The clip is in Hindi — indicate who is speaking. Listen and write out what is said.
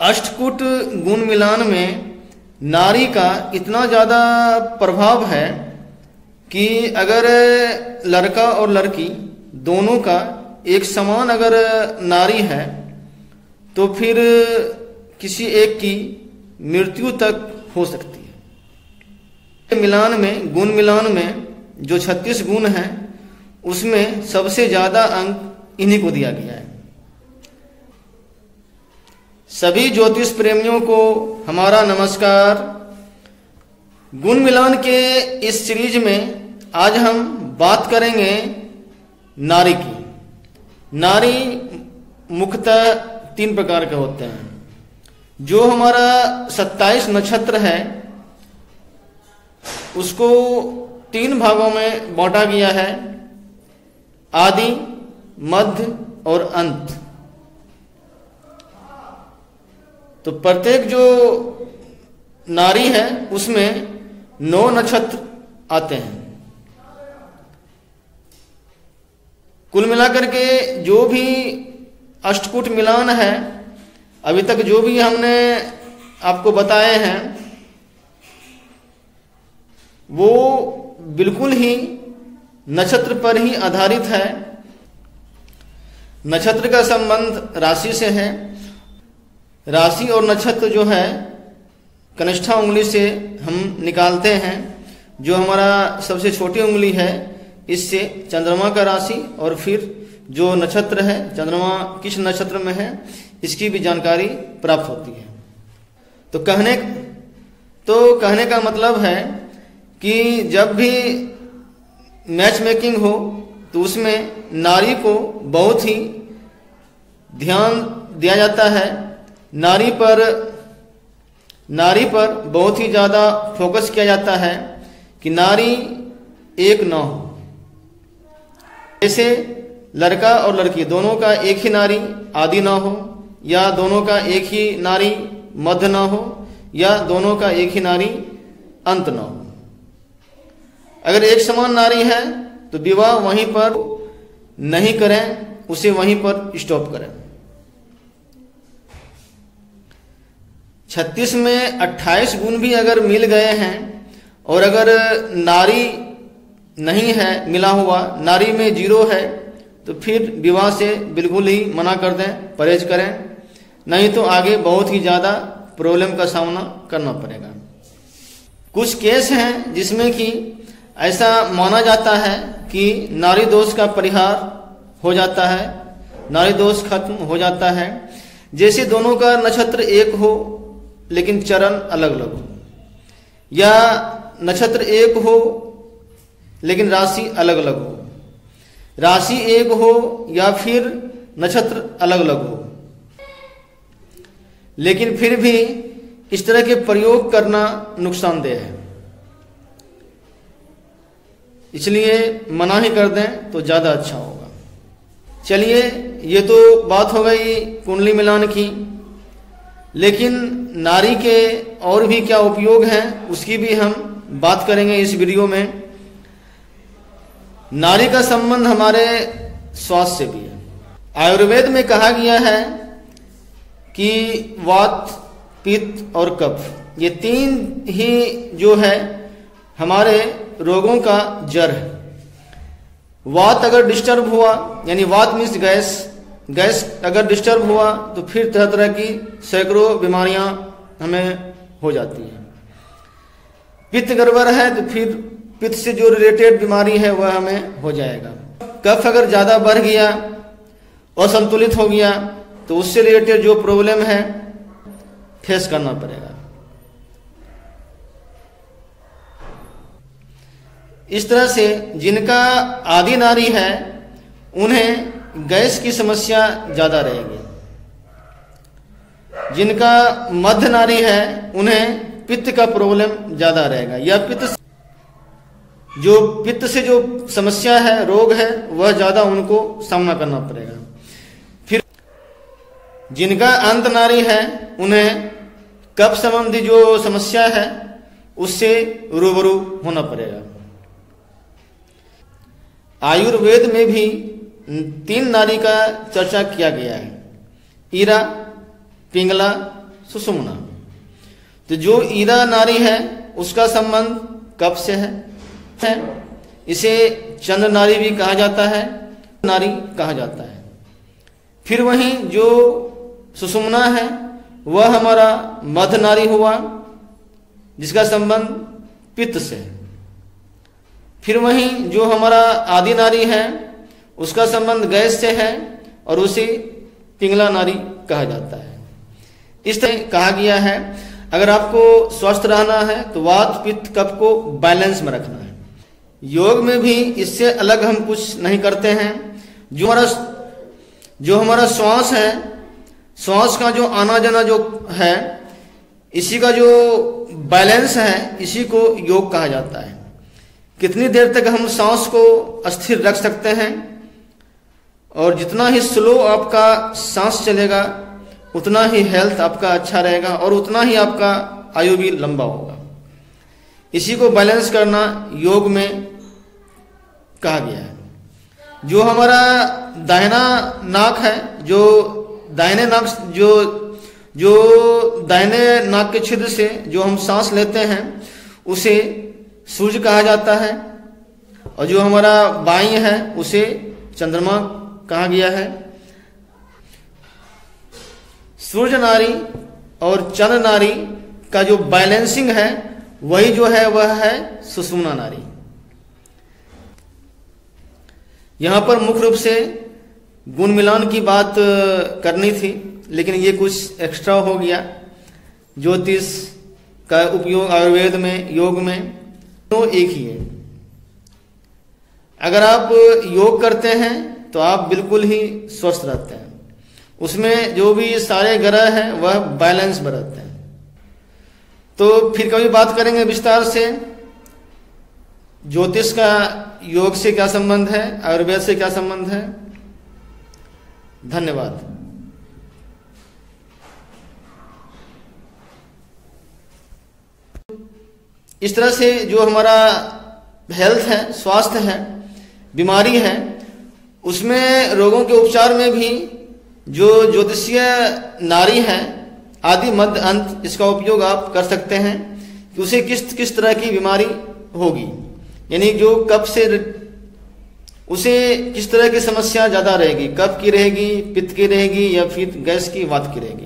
Speaker 1: अष्टकूट गुण मिलान में नारी का इतना ज़्यादा प्रभाव है कि अगर लड़का और लड़की दोनों का एक समान अगर नारी है तो फिर किसी एक की मृत्यु तक हो सकती है। मिलान में, गुण मिलान में जो 36 गुण हैं उसमें सबसे ज़्यादा अंक इन्हीं को दिया गया है। सभी ज्योतिष प्रेमियों को हमारा नमस्कार। गुण मिलान के इस सीरीज में आज हम बात करेंगे नारी की। नारी मुख्यतः 3 प्रकार के होते हैं। जो हमारा 27 नक्षत्र है उसको 3 भागों में बांटा गया है, आदि, मध्य और अंत। तो प्रत्येक जो नारी है उसमें 9 नक्षत्र आते हैं। कुल मिलाकर के जो भी अष्टकूट मिलान है, अभी तक जो भी हमने आपको बताए हैं वो बिल्कुल ही नक्षत्र पर ही आधारित है। नक्षत्र का संबंध राशि से है। राशि और नक्षत्र जो है कनिष्ठा उंगली से हम निकालते हैं। जो हमारा सबसे छोटी उंगली है इससे चंद्रमा का राशि और फिर जो नक्षत्र है, चंद्रमा किस नक्षत्र में है, इसकी भी जानकारी प्राप्त होती है। तो कहने का मतलब है कि जब भी मैच मेकिंग हो तो उसमें नारी को बहुत ही ध्यान दिया जाता है। नारी पर बहुत ही ज़्यादा फोकस किया जाता है कि नारी एक ना हो। जैसे लड़का और लड़की दोनों का एक ही नारी आदि ना हो, या दोनों का एक ही नारी मध्य ना हो, या दोनों का एक ही नारी अंत ना हो। अगर एक समान नारी है तो विवाह वहीं पर नहीं करें, उसे वहीं पर स्टॉप करें। 36 में 28 गुण भी अगर मिल गए हैं और अगर नारी नहीं है मिला हुआ, नारी में 0 है, तो फिर विवाह से बिल्कुल ही मना कर दें, परहेज करें, नहीं तो आगे बहुत ही ज़्यादा प्रॉब्लम का सामना करना पड़ेगा। कुछ केस हैं जिसमें कि ऐसा माना जाता है कि नारी दोष का परिहार हो जाता है, नारी दोष खत्म हो जाता है। जैसे दोनों का नक्षत्र एक हो लेकिन चरण अलग अलग हो, या नक्षत्र एक हो लेकिन राशि अलग अलग हो, राशि एक हो या फिर नक्षत्र अलग अलग हो, लेकिन फिर भी इस तरह के प्रयोग करना नुकसानदेह है, इसलिए मना ही कर दें तो ज़्यादा अच्छा होगा। चलिए, ये तो बात हो गई कुंडली मिलान की, लेकिन नारी के और भी क्या उपयोग हैं उसकी भी हम बात करेंगे इस वीडियो में। नारी का संबंध हमारे स्वास्थ्य से भी है। आयुर्वेद में कहा गया है कि वात, पित्त और कफ, ये 3 ही जो है हमारे रोगों का जड़ है। वात अगर डिस्टर्ब हुआ, यानी वात मीन्स गैस अगर डिस्टर्ब हुआ तो फिर तरह तरह की सैकड़ों बीमारियां हमें हो जाती हैं। पित्त गड़बड़ है तो फिर पित्त से जो रिलेटेड बीमारी है वह हमें हो जाएगा। कफ अगर ज़्यादा बढ़ गया, असंतुलित हो गया, तो उससे रिलेटेड जो प्रॉब्लम है फेस करना पड़ेगा। इस तरह से जिनका आदि नारी है उन्हें गैस की समस्या ज़्यादा रहेगी। जिनका मध्य नारी है उन्हें पित्त का प्रॉब्लम ज़्यादा रहेगा, या पित्त से जो समस्या है, रोग है, वह ज़्यादा उनको सामना करना पड़ेगा। फिर जिनका अंत नारी है उन्हें कफ संबंधी जो समस्या है उससे रूबरू होना पड़ेगा। आयुर्वेद में भी 3 नारी का चर्चा किया गया है, ईरा, पिंगला सुषुम्ना। तो जो ईरा नाड़ी है उसका संबंध कफ से है। इसे चंद्र नाड़ी भी कहा जाता है, नाड़ी कहा जाता है। फिर वहीं जो सुषुम्ना है वह हमारा मध्य नाड़ी हुआ, जिसका संबंध पित्त से। फिर वहीं जो हमारा आदि नाड़ी है उसका संबंध गैस से है और उसे पिंगला नाड़ी कहा जाता है। इस तरह कहा गया है अगर आपको स्वस्थ रहना है तो वात पित्त कफ को बैलेंस में रखना है। योग में भी इससे अलग हम कुछ नहीं करते हैं। जो हमारा श्वास है, श्वास का जो आना जाना जो है, इसी का जो बैलेंस है, इसी को योग कहा जाता है। कितनी देर तक हम सांस को स्थिर रख सकते हैं, और जितना ही स्लो आपका सांस चलेगा उतना ही हेल्थ आपका अच्छा रहेगा और उतना ही आपका आयु भी लंबा होगा। इसी को बैलेंस करना योग में कहा गया है। जो हमारा दाहिना नाक है, जो दाहिने नाक के छिद्र से जो हम सांस लेते हैं उसे सूर्य कहा जाता है, और जो हमारा बाईं है उसे चंद्रमा कहा गया है। सूर्य नाड़ी और चंद्र नाड़ी का जो बैलेंसिंग है वही जो है वह है सुषुम्ना नाड़ी। यहां पर मुख्य रूप से गुण मिलान की बात करनी थी, लेकिन ये कुछ एक्स्ट्रा हो गया। ज्योतिष का उपयोग आयुर्वेद में, योग में तो एक ही है। अगर आप योग करते हैं तो आप बिल्कुल ही स्वस्थ रहते हैं। उसमें जो भी सारे ग्रह हैं वह बैलेंस में रहते हैं। तो फिर कभी बात करेंगे विस्तार से ज्योतिष का योग से क्या संबंध है, आयुर्वेद से क्या संबंध है। धन्यवाद। इस तरह से जो हमारा हेल्थ है, स्वास्थ्य है, बीमारी है, उसमें रोगों के उपचार में भी जो ज्योतिषीय नाड़ी है, आदि मध्य अंत, इसका उपयोग आप कर सकते हैं कि उसे किस तरह की बीमारी होगी, यानी जो कफ से उसे किस तरह की समस्या ज्यादा रहेगी, कफ की रहेगी, पित्त की रहेगी, या फिर गैस की, वात की रहेगी।